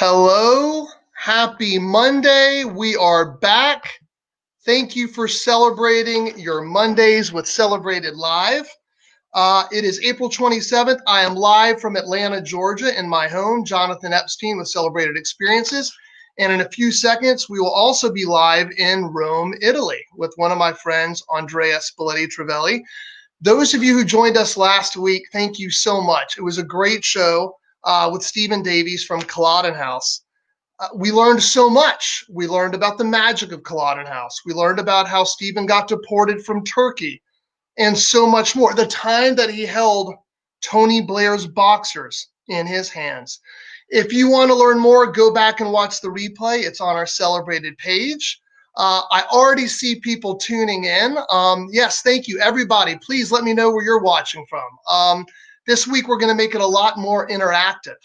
Hello, happy Monday. We are back. Thank you for celebrating your Mondays with Celebrated Live. It is April 27th. I am live from Atlanta, Georgia, in my home, Jonathan Epstein with Celebrated Experiences. And in a few seconds, we will also be live in Rome, Italy, with one of my friends, Andrea Spalletti Trivelli. Those of you who joined us last week, thank you so much. It was a great show with Stephen Davies from Culloden House. We learned so much. We learned about the magic of Culloden House. We learned about how Stephen got deported from Turkey and so much more. The time that he held Tony Blair's boxers in his hands. If you want to learn more, go back and watch the replay. It's on our Celebrated page. I already see people tuning in. Yes, thank you, everybody. Please let me know where you're watching from. This week, we're going to make it a lot more interactive.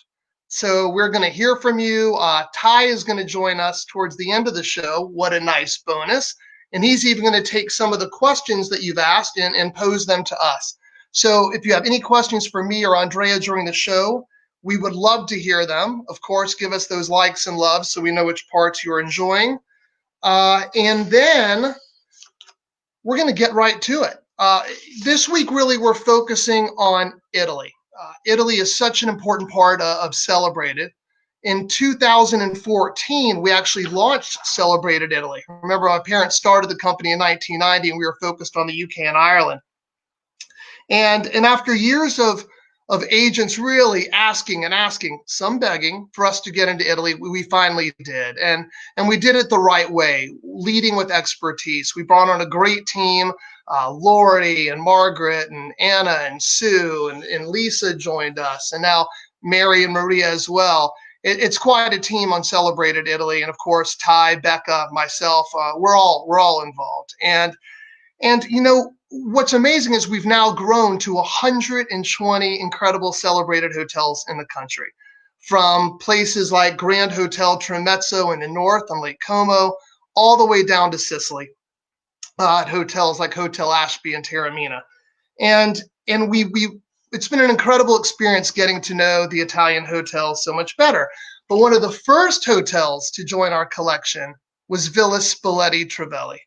So we're going to hear from you. Ty is going to join us towards the end of the show. What a nice bonus. And he's even going to take some of the questions that you've asked and pose them to us. So if you have any questions for me or Andrea during the show, we would love to hear them. Of course, give us those likes and loves so we know which parts you're enjoying. And then we're going to get right to it. This week, really, we're focusing on Italy. Italy is such an important part of Celebrated. In 2014, we actually launched Celebrated Italy. Remember, my parents started the company in 1990, and we were focused on the UK and Ireland. And after years of agents really asking, some begging for us to get into Italy, we finally did. And we did it the right way, leading with expertise. We brought on a great team. Lori and Margaret and Anna and Sue and Lisa joined us. And now Mary and Maria as well. It's quite a team on Celebrated Italy. And of course, Ty, Becca, myself, we're all involved. And you know, what's amazing is we've now grown to 120 incredible Celebrated hotels in the country, from places like Grand Hotel Tramezzo in the north on Lake Como, all the way down to Sicily, at hotels like Hotel Ashby and Taormina. And we it's been an incredible experience getting to know the Italian hotels so much better. But one of the first hotels to join our collection was Villa Spalletti Trivelli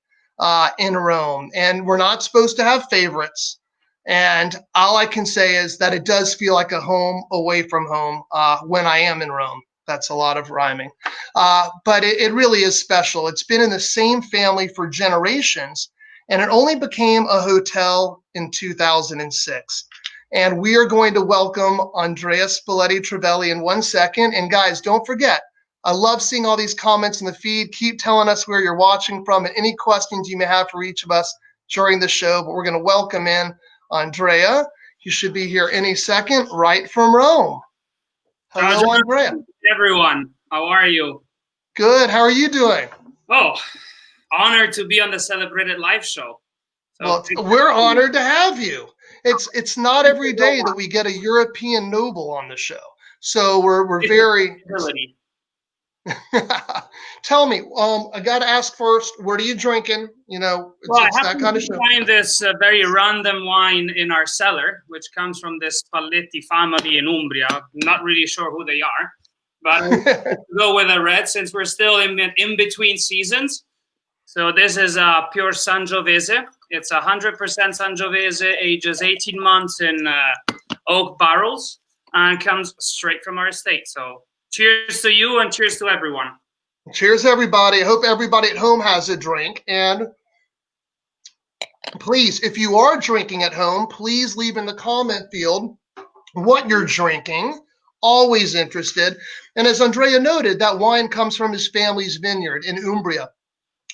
in Rome. And we're not supposed to have favorites. And all I can say is that it does feel like a home away from home when I am in Rome. That's a lot of rhyming. But it really is special. It's been in the same family for generations, and it only became a hotel in 2006. And we are going to welcome Andrea Spalletti Trivelli in 1 second. And guys, don't forget, I love seeing all these comments in the feed. Keep telling us where you're watching from and any questions you may have for each of us during the show. But we're going to welcome in Andrea. You should be here any second, right from Rome. Hello, Andrea. Everyone, how are you? Good. How are you doing? Oh, honored to be on the Celebrated Live show. Well, we're honored to have you. It's not every day that we get a European noble on the show, so we're very. Tell me, I got to ask first, what are you drinking? You know, it's that kind of show. I find this very random wine in our cellar, which comes from this Spalletti family in Umbria. I'm not really sure who they are, but go with a red since we're still in between seasons. So this is a pure Sangiovese. It's 100% Sangiovese, ages 18 months in oak barrels, and comes straight from our estate. So cheers to you and cheers to everyone. Cheers, everybody. I hope everybody at home has a drink. And please, if you are drinking at home, please leave in the comment field what you're drinking. Always interested. And as Andrea noted, that wine comes from his family's vineyard in Umbria.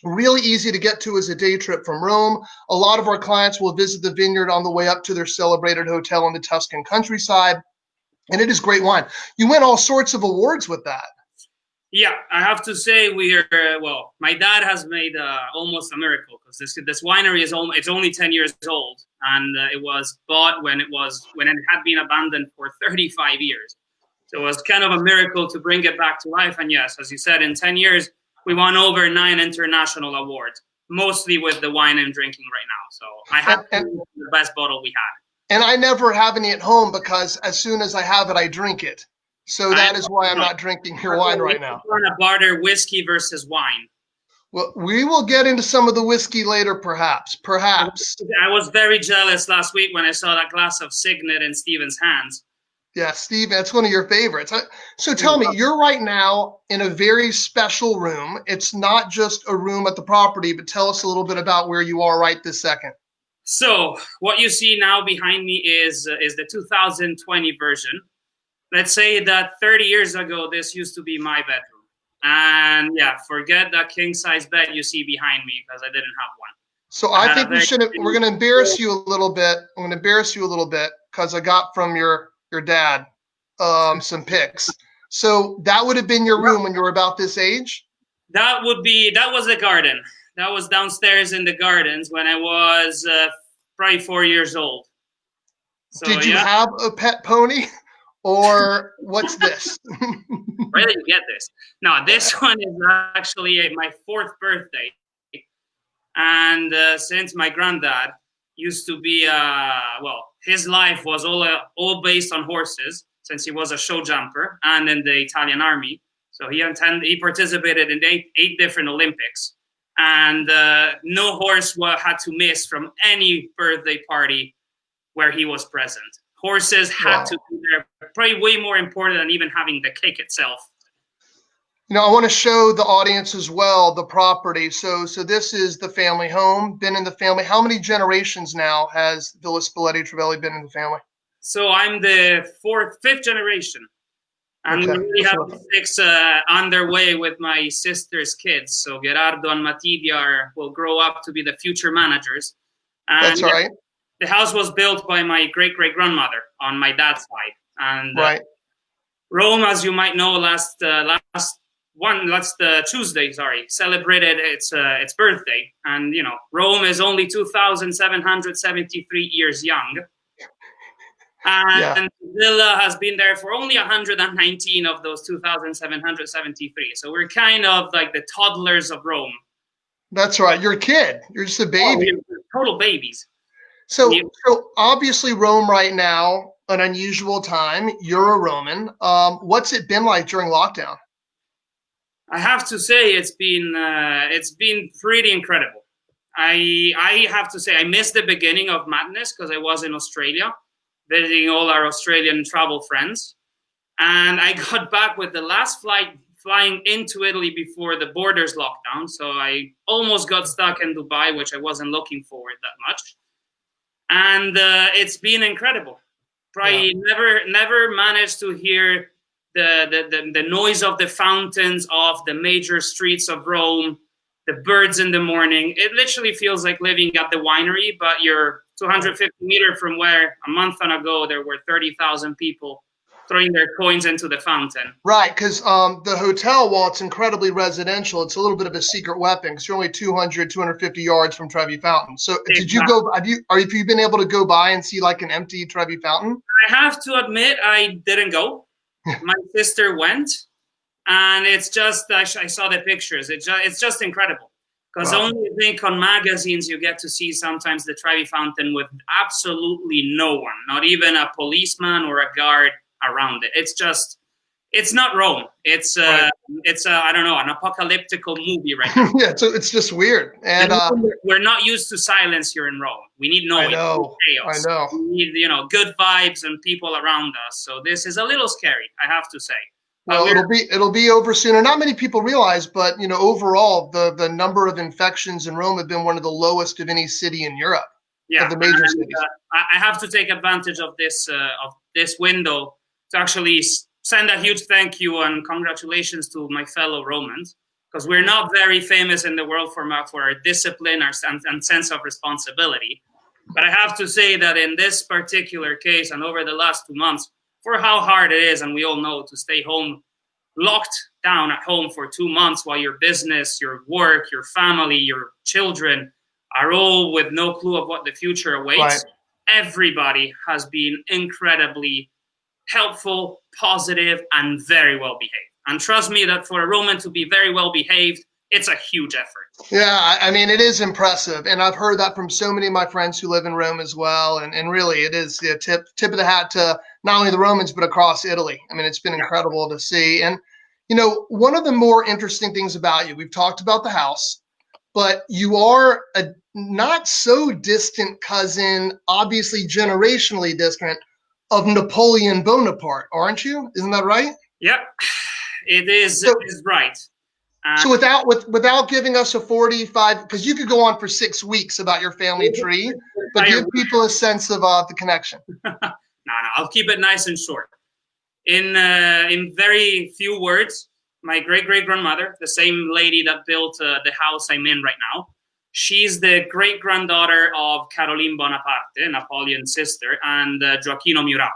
Really easy to get to as a day trip from Rome. A lot of our clients will visit the vineyard on the way up to their Celebrated hotel in the Tuscan countryside. And it is great wine. You win all sorts of awards with that. Yeah, I have to say my dad has made almost a miracle, because this winery it's only 10 years old, and it was bought when it had been abandoned for 35 years. So it was kind of a miracle to bring it back to life. And yes, as you said, in 10 years, we won over 9 international awards, mostly with the wine I'm drinking right now. So I have the best bottle we had. And I never have any at home because as soon as I have it, I drink it. So that is why I'm not drinking your wine right now. We're going to barter whiskey versus wine. Well, we will get into some of the whiskey later, perhaps. Perhaps. I was very jealous last week when I saw that glass of Signet in Steven's hands. Yeah, Steve, that's one of your favorites. So tell me, you're right now in a very special room. It's not just a room at the property, but tell us a little bit about where you are right this second. So what you see now behind me is the 2020 version. Let's say that 30 years ago, this used to be my bedroom. And yeah, forget that king-size bed you see behind me because I didn't have one. So I think we're going to embarrass you a little bit. I'm going to embarrass you a little bit because I got from your dad some pics. So that would have been your room when you were about this age? That was the garden. That was downstairs in the gardens when I was probably 4 years old. So, did you have a pet pony or what's this? Where did you get this? No, this one is actually my 4th birthday. And since my granddad used to be, his life was all based on horses since he was a show jumper and in the Italian army. So he participated in eight different Olympics. And no horse had to miss from any birthday party where he was present. Horses had to be there, probably way more important than even having the cake itself. You know, I want to show the audience as well the property. So this is the family home, been in the family. How many generations now has Villa Spalletti Trivelli been in the family? So I'm the 5th generation. And we have 6 underway with my sister's kids. So Gerardo and Matilda will grow up to be the future managers. And that's right. The house was built by my great-great-grandmother on my dad's side. And Rome, as you might know, last Tuesday, celebrated its birthday. And, you know, Rome is only 2,773 years young. And Villa has been there for only 119 of those 2,773. So we're kind of like the toddlers of Rome. That's right. You're a kid. You're just a baby. We're total babies. So obviously Rome right now, an unusual time. You're a Roman. What's it been like during lockdown? I have to say it's been pretty incredible. I have to say I missed the beginning of madness because I was in Australia visiting all our Australian travel friends. And I got back with the last flight flying into Italy before the borders locked down. So I almost got stuck in Dubai, which I wasn't looking forward that much. And it's been incredible. Probably never managed to hear the noise of the fountains of the major streets of Rome, the birds in the morning. It literally feels like living at the winery, but you're 250 meters from where a month ago there were 30,000 people throwing their coins into the fountain. Right, because the hotel, while it's incredibly residential, it's a little bit of a secret weapon because you're only 250 yards from Trevi Fountain. So did you go, have you been able to go by and see like an empty Trevi Fountain? I have to admit I didn't go. My sister went, and it's just, I saw the pictures. It's just incredible. Because only I think on magazines you get to see sometimes the Trevi Fountain with absolutely no one, not even a policeman or a guard around it. It's not Rome. It's I don't know, an apocalyptical movie right now. Yeah, so it's just weird. And we're not used to silence here in Rome. We need noise. Chaos. I know. We need, good vibes and people around us. So this is a little scary, I have to say. Well, it'll be over soon. And not many people realize, but overall, the number of infections in Rome have been one of the lowest of any city in Europe. Yeah, of the major cities. I have to take advantage of this window to actually send a huge thank you and congratulations to my fellow Romans, because we're not very famous in the world for our discipline and sense of responsibility. But I have to say that in this particular case and over the last 2 months, for how hard it is, and we all know, to stay home, locked down at home for 2 months while your business, your work, your family, your children are all with no clue of what the future awaits. Right. Everybody has been incredibly helpful, positive, and very well behaved. And trust me that for a Roman to be very well behaved, it's a huge effort. Yeah, I mean, it is impressive. And I've heard that from so many of my friends who live in Rome as well. And really, it is the tip of the hat to not only the Romans, but across Italy. I mean, it's been incredible to see. And, you know, one of the more interesting things about you, we've talked about the house, but you are a not so distant cousin, obviously generationally distant, of Napoleon Bonaparte, aren't you? Isn't that right? Yep, it is right. So without giving us a 45, because you could go on for 6 weeks about your family tree, but give people a sense of the connection. No, I'll keep it nice and short. In very few words, my great-great-grandmother, the same lady that built the house I'm in right now, she's the great-granddaughter of Caroline Bonaparte, Napoleon's sister, and Gioacchino Murat.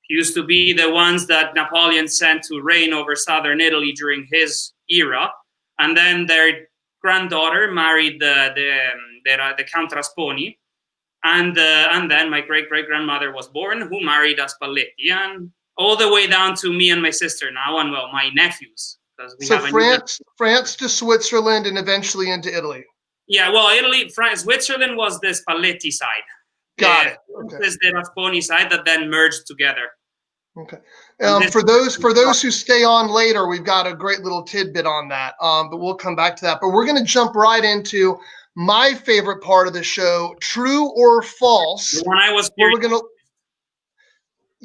Used to be the ones that Napoleon sent to reign over southern Italy during his era, and then their granddaughter married the Count Rasponi, and then my great-great-grandmother was born, who married a Spalletti, and all the way down to me and my sister now, and well, my nephews. So France to Switzerland and eventually into Italy. Yeah, well, Switzerland was the Spalletti side. Got it. Okay. This is the Rasponi side that then merged together. Okay. For those who stay on later, we've got a great little tidbit on that. But we'll come back to that. But we're going to jump right into my favorite part of the show, true or false. When I was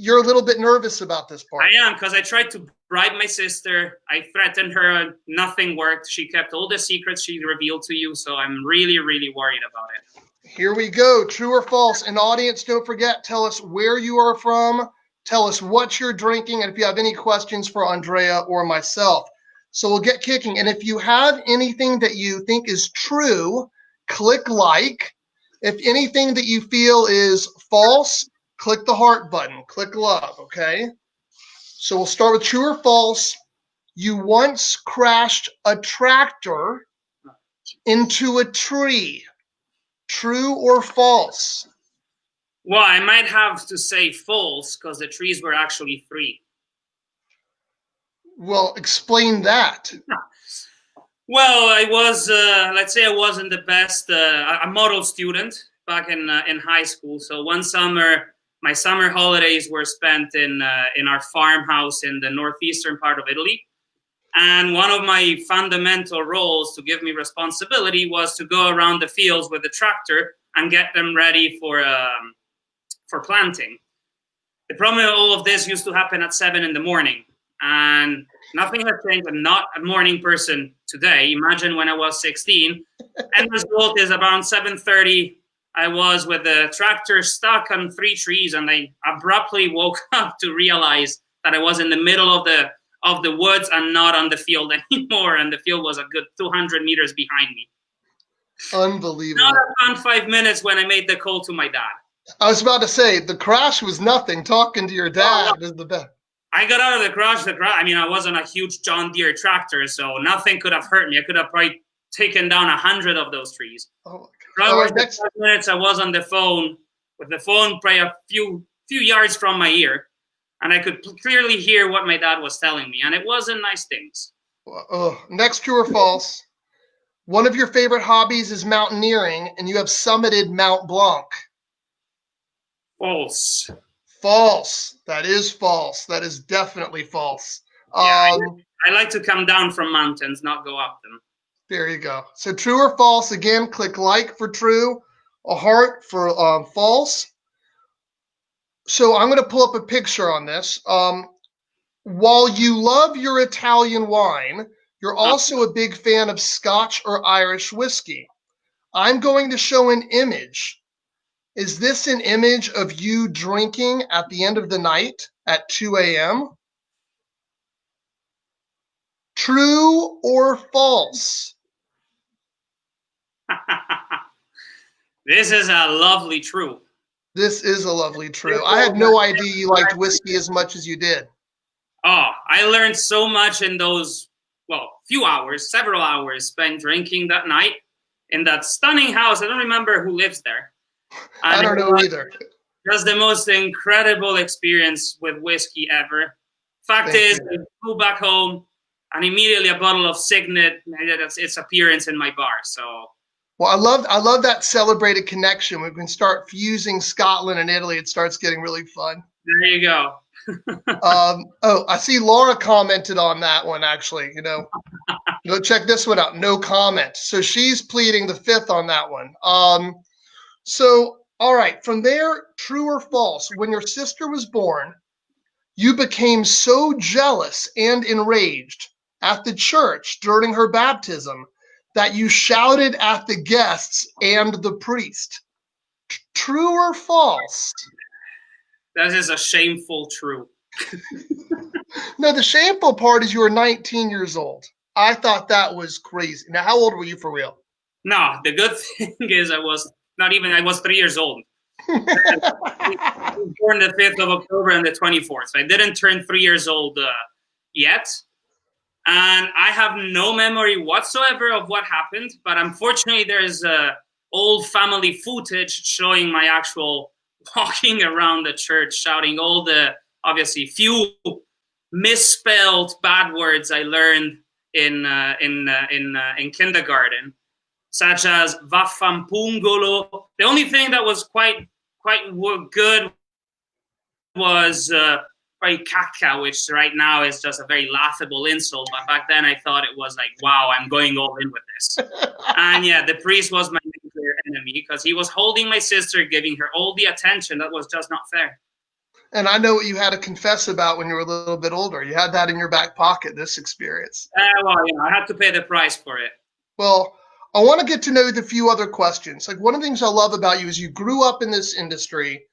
you're a little bit nervous about this part. I am, because I tried to bribe my sister. I threatened her. Nothing worked. She kept all the secrets she revealed to you. So I'm really, really worried about it. Here we go. True or false? And audience, don't forget, tell us where you are from. Tell us what you're drinking. And if you have any questions for Andrea or myself. So we'll get kicking. And if you have anything that you think is true, click like. If anything that you feel is false, click the heart button. Click love, okay? So we'll start with true or false. You once crashed a tractor into a tree. True or false? Well, I might have to say false, because the trees were actually 3. Well, explain that. Well, I was, let's say I wasn't the best, a model student back in high school. So one summer, my summer holidays were spent in our farmhouse in the northeastern part of Italy. And one of my fundamental roles to give me responsibility was to go around the fields with the tractor and get them ready for planting. The problem with all of this used to happen at 7 in the morning, and nothing has changed. I'm not a morning person today. Imagine when I was 16. And the result is around 7:30, I was with the tractor stuck on 3 trees, and I abruptly woke up to realize that I was in the middle of the woods and not on the field anymore, and the field was a good 200 meters behind me. Unbelievable. Not around 5 minutes when I made the call to my dad. I was about to say, the crash was nothing. Talking to your dad is the best. I got out of the crash. I mean, I wasn't a huge John Deere tractor, so nothing could have hurt me. I could have probably taken down 100 of those trees. Oh, right, next 5 minutes, I was on the phone, with the phone probably a few yards from my ear, and I could clearly hear what my dad was telling me, and it wasn't nice things. Next, true or false? One of your favorite hobbies is mountaineering, and you have summited Mount Blanc. False. False. That is false. That is definitely false. Yeah, I like to come down from mountains, not go up them. There you go. So true or false? Again, click like for true, a heart for false. So I'm going to pull up a picture on this. While you love your Italian wine, you're also a big fan of Scotch or Irish whiskey. I'm going to show an image. Is this an image of you drinking at the end of the night at 2 a.m.? True or false? This is a lovely true. This is a lovely true. I had no idea you liked whiskey as much as you did. Oh, I learned so much in those, several hours spent drinking that night in that stunning house. I don't remember who lives there. I don't know either. That's the most incredible experience with whiskey ever. Fact is, I flew back home, and immediately a bottle of Signet made its appearance in my bar. So, well, I love that celebrated connection. We can start fusing Scotland and Italy. It starts getting really fun. There you go. Oh, I see Laura commented on that one, actually. Go check this one out. No comment. So she's pleading the fifth on that one. So, all right, from there, true or false, when your sister was born, you became so jealous and enraged at the church during her baptism that you shouted at the guests and the priest. True or false? That is a shameful true. No, the shameful part is you were 19 years old. I thought that was crazy. Now, how old were you for real? No, the good thing is I was 3 years old. I was born the 5th of October and the 24th. I didn't turn 3 years old yet. And I have no memory whatsoever of what happened. But unfortunately, there's old family footage showing my actual walking around the church, shouting all the, obviously, few misspelled bad words I learned in kindergarten, such as vaffanpungolo. The only thing that was quite good was cacca, which right now is just a very laughable insult. But back then I thought it was like, wow, I'm going all in with this. And yeah, the priest was my clear enemy because he was holding my sister, giving her all the attention that was just not fair. And I know what you had to confess about when you were a little bit older. You had that in your back pocket, this experience. Well, I had to pay the price for it. Well, I want to get to know the few other questions. Like, one of the things I love about you is you grew up in this industry,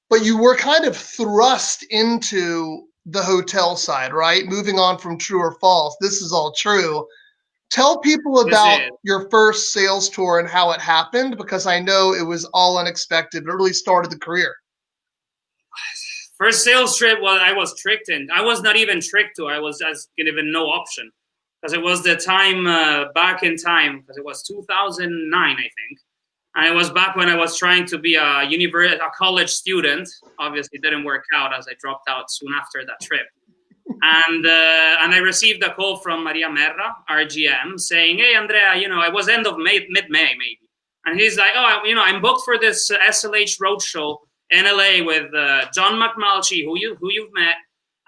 but you were kind of thrust into the hotel side, right? Moving on from true or false. This is all true. Tell people about your first sales tour and how it happened, because I know it was all unexpected. It really started the career. First sales trip, well, I was tricked in. I was not even tricked to. I was just given no option because it was the time back in time, because it was 2009, I think. And it was back when I was trying to be a college student. Obviously, it didn't work out as I dropped out soon after that trip. And I received a call from Maria Merra, our GM, saying, "Hey, Andrea, I was end of mid-May maybe." And he's like, "Oh, I'm booked for this SLH roadshow in LA with John McMulchy, who you've met.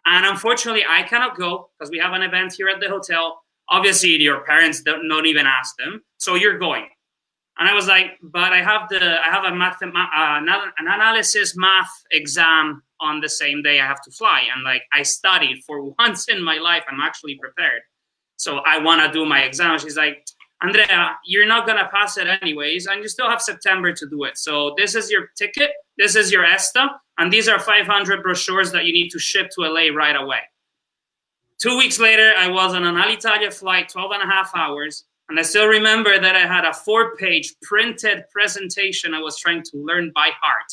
And unfortunately, I cannot go because we have an event here at the hotel. Obviously, your parents don't even ask them, so you're going." And I was like, "But I have an analysis math exam on the same day I have to fly. And like, I studied for once in my life. I'm actually prepared. So I want to do my exam." She's like, "Andrea, you're not going to pass it anyways. And you still have September to do it. So this is your ticket. This is your ESTA. And these are 500 brochures that you need to ship to LA right away." 2 weeks later, I was on an Alitalia flight, 12 and a half hours. And I still remember that I had a 4-page printed presentation I was trying to learn by heart,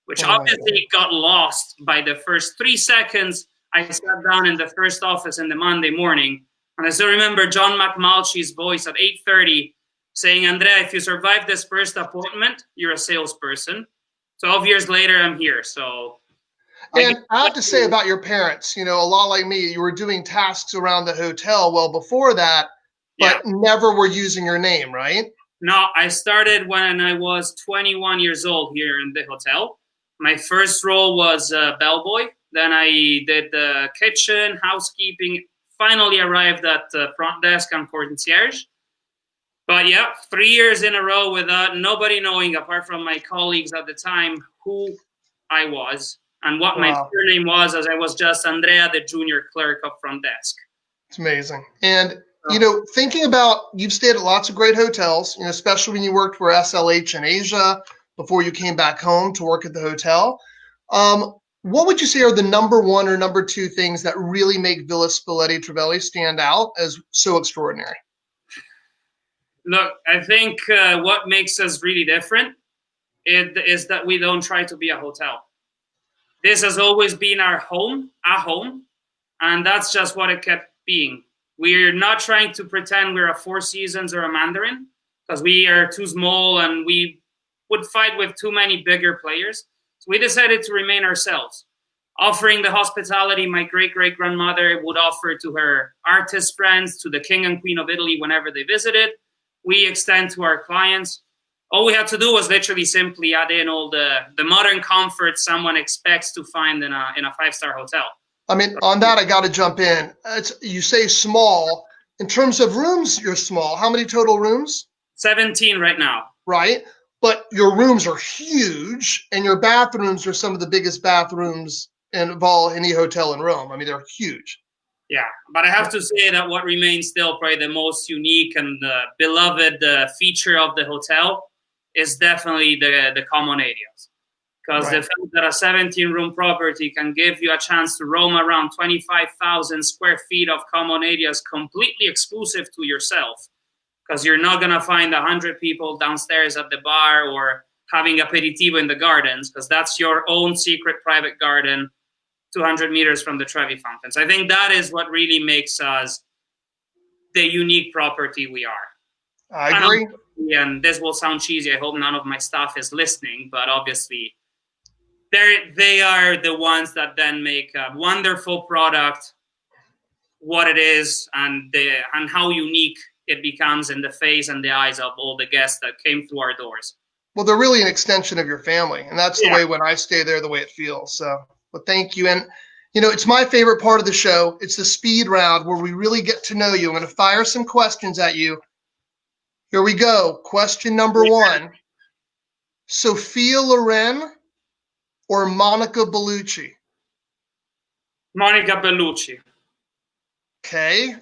which obviously got lost by the first 3 seconds. I sat down in the first office in the Monday morning. And I still remember John McMulchy's voice at 8:30 saying, "Andrea, if you survive this first appointment, you're a salesperson." 12 years later, I'm here. So, and I have to say about your parents, a lot like me, you were doing tasks around the hotel well before that, but never were using your name, right? No, I started when I was 21 years old here in the hotel. My first role was bellboy. Then I did the kitchen, housekeeping, finally arrived at the front desk and concierge. But yeah, 3 years in a row without nobody knowing, apart from my colleagues at the time, who I was and what my surname was, as I was just Andrea, the junior clerk up front desk. It's amazing. And, thinking about, you've stayed at lots of great hotels, especially when you worked for SLH in Asia before you came back home to work at the hotel. What would you say are the number one or number two things that really make Villa Spalletti Trivelli stand out as so extraordinary? Look, I think what makes us really different is that we don't try to be a hotel. This has always been our home, and that's just what it kept being. We're not trying to pretend we're a Four Seasons or a Mandarin, because we are too small and we would fight with too many bigger players. So we decided to remain ourselves, offering the hospitality my great-great-grandmother would offer to her artist friends, to the King and Queen of Italy whenever they visited. We extend to our clients. All we had to do was literally simply add in all the modern comforts someone expects to find in a 5-star hotel. I mean, on that, I got to jump in. You say small. In terms of rooms, you're small. How many total rooms? 17 right now. Right. But your rooms are huge, and your bathrooms are some of the biggest bathrooms of any hotel in Rome. I mean, they're huge. Yeah, but I have to say that what remains still probably the most unique and beloved feature of the hotel is definitely the common areas. Because the fact that a 17-room property can give you a chance to roam around 25,000 square feet of common areas completely exclusive to yourself. Because you're not going to find 100 people downstairs at the bar or having aperitivo in the gardens, because that's your own secret private garden 200 meters from the Trevi fountains. I think that is what really makes us the unique property we are. I agree. And this will sound cheesy. I hope none of my staff is listening, but obviously they are the ones that then make a wonderful product what it is and how unique it becomes in the face and the eyes of all the guests that came through our doors. Well, they're really an extension of your family, and that's the way when I stay there, the way it feels. So, well, thank you. And, it's my favorite part of the show. It's the speed round where we really get to know you. I'm going to fire some questions at you. Here we go. Question number 1. Sophia Loren or Monica Bellucci? Monica Bellucci. Okay.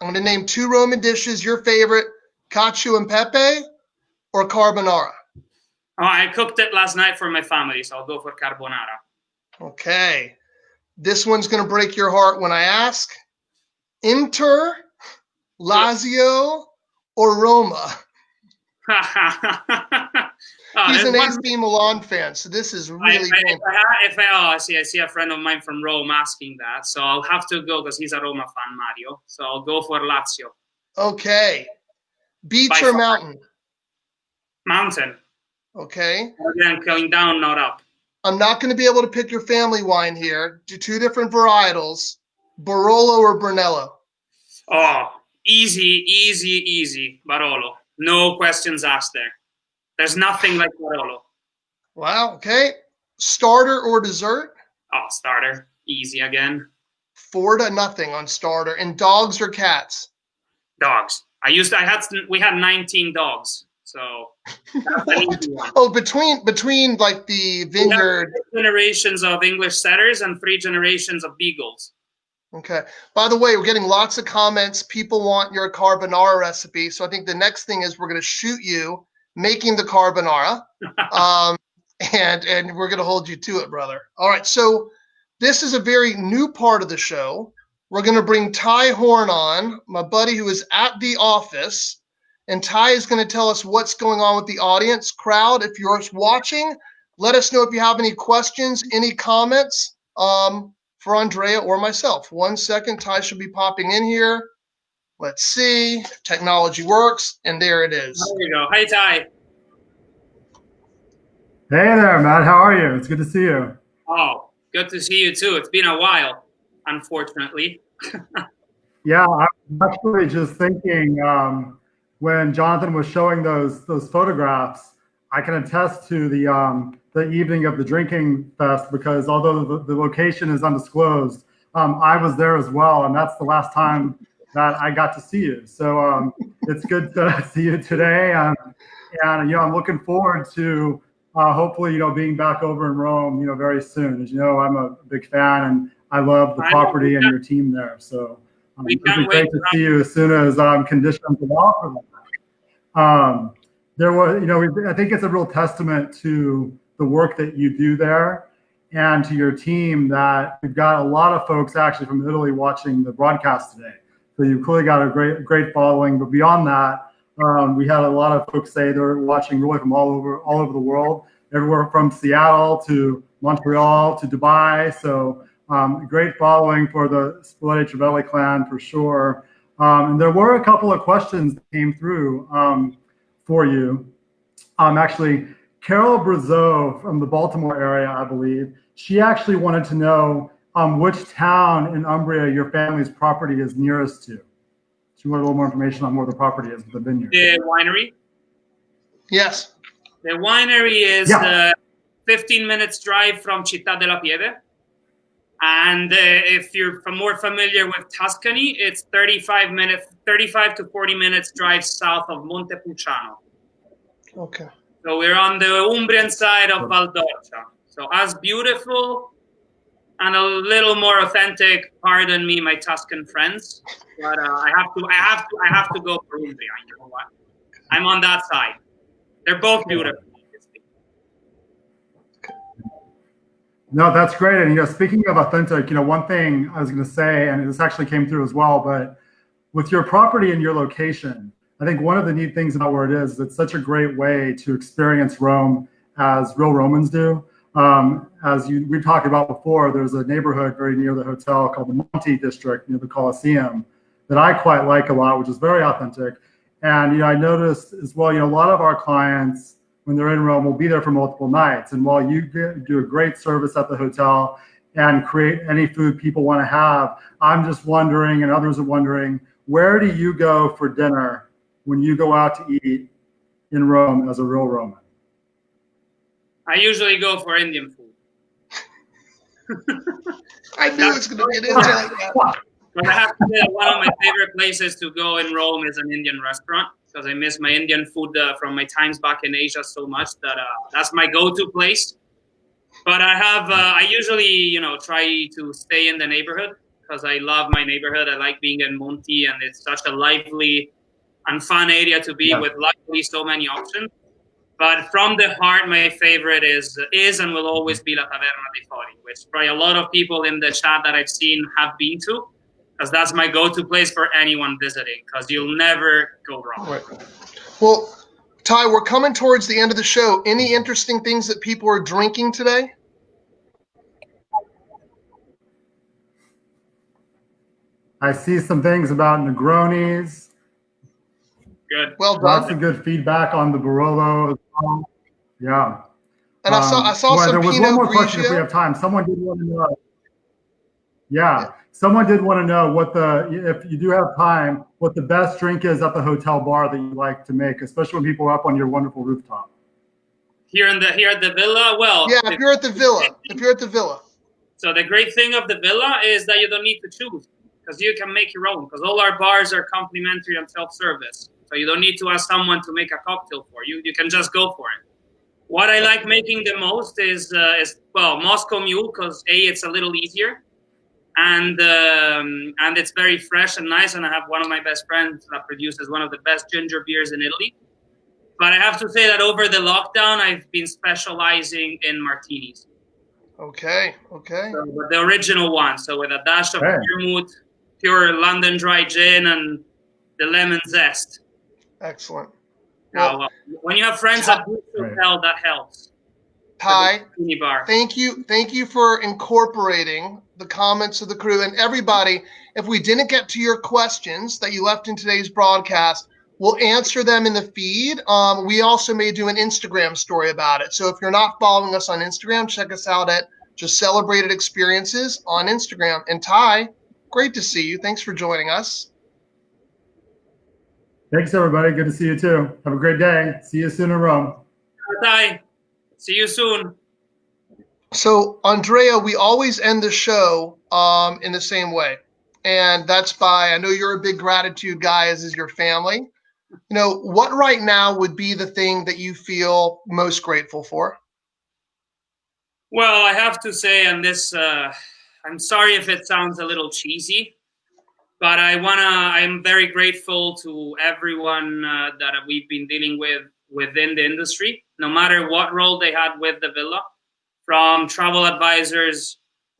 I'm going to name 2 Roman dishes. Your favorite, cacio and pepe or carbonara? Oh, I cooked it last night for my family, so I'll go for carbonara. Okay. This one's going to break your heart when I ask. Inter, Lazio, or Roma? He's an AC Milan fan, so this is really painful. I see a friend of mine from Rome asking that, so I'll have to go because he's a Roma fan, Mario. So I'll go for Lazio. Okay. Beach or mountain? Mountain. Okay. Again, going down, not up. I'm not going to be able to pick your family wine here. 2 different varietals, Barolo or Brunello? Oh, easy, Barolo. No questions asked there. There's nothing like Barolo. Wow, okay. Starter or dessert? Oh, starter. Easy again. 4-0 on starter. And dogs or cats? Dogs. We had 19 dogs. So that's an easy one. Oh, between like the vineyard. 3 generations of English setters and 3 generations of beagles. Okay. By the way, we're getting lots of comments. People want your carbonara recipe. So I think the next thing is we're going to shoot you making the carbonara. And we're going to hold you to it, brother. All right. So this is a very new part of the show. We're going to bring Ty Horn on, my buddy who is at the office. And Ty is going to tell us what's going on with the audience. Crowd, if you're watching, let us know if you have any questions, any comments for Andrea or myself. 1 second, Ty should be popping in here. Let's see. Technology works, and there it is. There you go. Hi, Ty. Hey there, Matt. How are you? It's good to see you. Oh, good to see you too. It's been a while, unfortunately. Yeah, I was actually just thinking when Jonathan was showing those photographs, I can attest to the evening of the drinking fest because although the location is undisclosed, I was there as well, and that's the last time that I got to see you. So it's good to see you today, and I'm looking forward to hopefully being back over in Rome very soon. As you know, I'm a big fan, and I love the property and your team there. So it'd be great to see you as soon as conditions allow for that. There was, I think it's a real testament to the work that you do there and to your team that we've got a lot of folks actually from Italy watching the broadcast today. So you've clearly got a great following. But beyond that, we had a lot of folks say they're watching really from all over the world, everywhere from Seattle to Montreal to Dubai. So great following for the Spalletti Trivelli clan for sure. And there were a couple of questions that came through for you. Actually, Carol Brazeau from the Baltimore area, I believe, she actually wanted to know which town in Umbria your family's property is nearest to. She wanted a little more information on where the property is with the vineyard. The winery? Yes. The winery is 15 minutes drive from Città della Pieve. And if you're more familiar with Tuscany, it's 35 to 40 minutes drive south of Montepulciano. Okay. So we're on the Umbrian side of Val d'Orcia. So as beautiful and a little more authentic. Pardon me, my Tuscan friends, but I have to go for Umbria. You know what? I'm on that side. They're both beautiful. No, that's great. And speaking of authentic, one thing I was going to say, and this actually came through as well, but with your property and your location, I think one of the neat things about where it is, it's such a great way to experience Rome as real Romans do. We've talked about before, there's a neighborhood very near the hotel called the Monte District near the Colosseum that I quite like a lot, which is very authentic. And I noticed as well, a lot of our clients, when they're in Rome, will be there for multiple nights. And while you do a great service at the hotel and create any food people want to have, I'm just wondering, and others are wondering, where do you go for dinner when you go out to eat in Rome as a real Roman? I usually go for Indian food. I knew it's going to get into like that. But I have to say that one of my favorite places to go in Rome is an Indian restaurant, because I miss my Indian food from my times back in Asia so much that that's my go-to place. But I usually, try to stay in the neighborhood because I love my neighborhood. I like being in Monte, and it's such a lively and fun area to be with, luckily, so many options. But from the heart, my favorite is and will always be La Taverna dei Fori, which probably a lot of people in the chat that I've seen have been to, because that's my go-to place for anyone visiting, because you'll never go wrong. Right. Well, Ty, we're coming towards the end of the show. Any interesting things that people are drinking today? I see some things about Negronis. Good. Well done. Lots of good feedback on the Barolo as well. Yeah. And I saw some there was Pinot one more Grigio. question if we have time. Someone did want to know. Yeah. Someone did want to know if you do have time, what the best drink is at the hotel bar that you like to make, especially when people are up on your wonderful rooftop. Here at the villa, if you're at the villa. So the great thing of the villa is that you don't need to choose, because you can make your own, because all our bars are complimentary and self-service. So you don't need to ask someone to make a cocktail for you. You can just go for it. What I like making the most is Moscow Mule, because it's a little easier, and it's very fresh and nice. And I have one of my best friends that produces one of the best ginger beers in Italy. But I have to say that over the lockdown, I've been specializing in martinis. Okay. So, but the original one, so with a dash of vermouth, pure London dry gin, and the lemon zest. Excellent. Well, when you have friends at the hotel, that helps. Ty, thank you for incorporating the comments of the crew. And everybody, if we didn't get to your questions that you left in today's broadcast, we'll answer them in the feed. We also may do an Instagram story about it. So if you're not following us on Instagram, check us out at Just Celebrated Experiences on Instagram. And Ty, great to see you. Thanks for joining us. Thanks, everybody. Good to see you, too. Have a great day. See you soon in Rome. Bye. See you soon. So, Andrea, we always end the show in the same way. And that's by, I know you're a big gratitude guy, as is your family. What right now would be the thing that you feel most grateful for? Well, I have to say, and this, I'm sorry if it sounds a little cheesy, but I'm very grateful to everyone that we've been dealing with within the industry, no matter what role they had with the villa, from travel advisors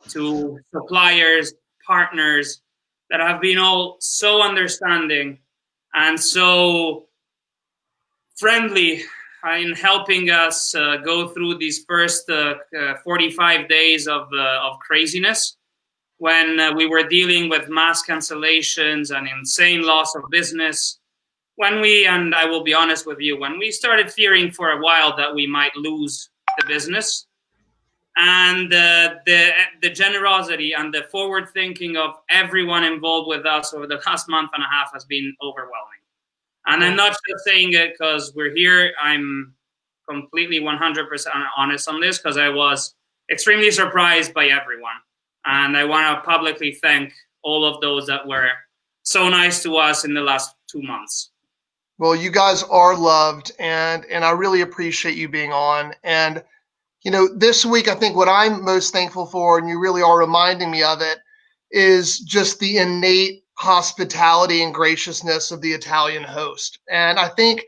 to suppliers, partners, that have been all so understanding and so friendly in helping us go through these first 45 days of craziness, when we were dealing with mass cancellations and insane loss of business. And I will be honest with you, when we started fearing for a while that we might lose the business, and the generosity and the forward thinking of everyone involved with us over the last month and a half has been overwhelming. And I'm not just saying it because we're here. I'm completely 100% honest on this because I was extremely surprised by everyone. And I want to publicly thank all of those that were so nice to us in the last 2 months. Well, you guys are loved, and I really appreciate you being on. And this week, I think what I'm most thankful for, and you really are reminding me of it, is just the innate hospitality and graciousness of the Italian host. And I think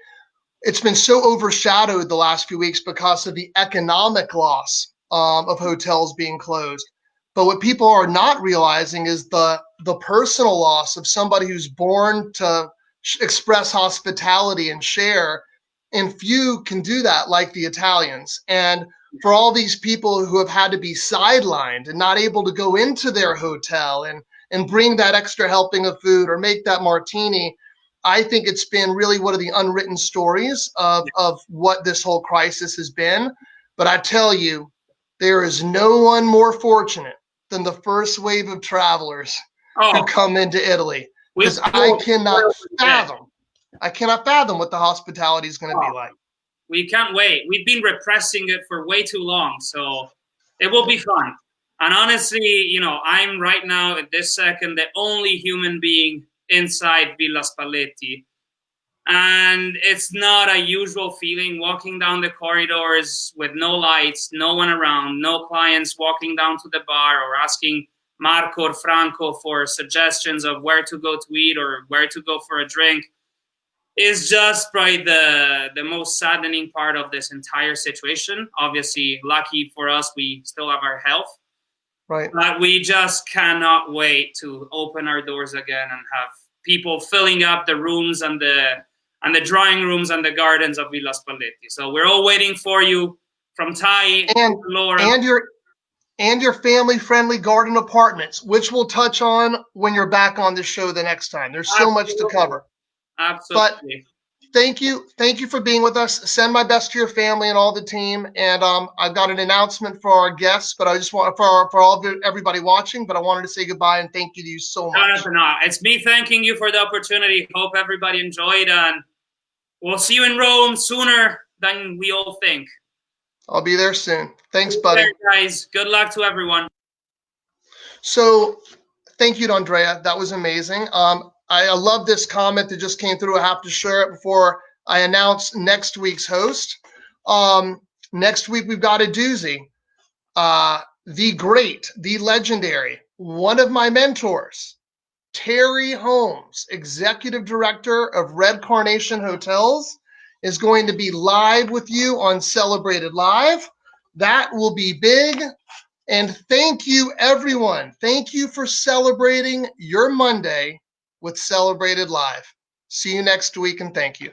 it's been so overshadowed the last few weeks because of the economic loss of hotels being closed. But what people are not realizing is the personal loss of somebody who's born to express hospitality and share. And few can do that like the Italians. And for all these people who have had to be sidelined and not able to go into their hotel and bring that extra helping of food or make that martini, I think it's been really one of the unwritten stories of what this whole crisis has been. But I tell you, there is no one more fortunate than the first wave of travelers who come into Italy. Because I cannot fathom what the hospitality is going to be like. We can't wait. We've been repressing it for way too long, so it will be fun. And honestly, I'm right now at this second the only human being inside Villa Spalletti. And it's not a usual feeling walking down the corridors with no lights, no one around, no clients walking down to the bar or asking Marco or Franco for suggestions of where to go to eat or where to go for a drink. Is just probably the most saddening part of this entire situation. Obviously, lucky for us, we still have our health. Right. But we just cannot wait to open our doors again and have people filling up the rooms and the drawing rooms and the gardens of Villa Spalletti. So we're all waiting for you from Ty and Laura. And your family-friendly garden apartments, which we'll touch on when you're back on the show the next time. There's so much to cover. Absolutely. But thank you for being with us. Send my best to your family and all the team. And I've got an announcement for our guests, but I just want for all of everybody watching. But I wanted to say goodbye and thank you to you so much. No, it's me thanking you for the opportunity. Hope everybody enjoyed, and we'll see you in Rome sooner than we all think. I'll be there soon. Thanks, buddy. Guys, good luck to everyone. So, thank you to Andrea. That was amazing. I love this comment that just came through. I have to share it before I announce next week's host. Next week, we've got a doozy. The great, the legendary, one of my mentors, Terry Holmes, Executive Director of Red Carnation Hotels, is going to be live with you on Celebrated Live. That will be big. And thank you, everyone. Thank you for celebrating your Monday with Celebrated Live. See you next week, and thank you.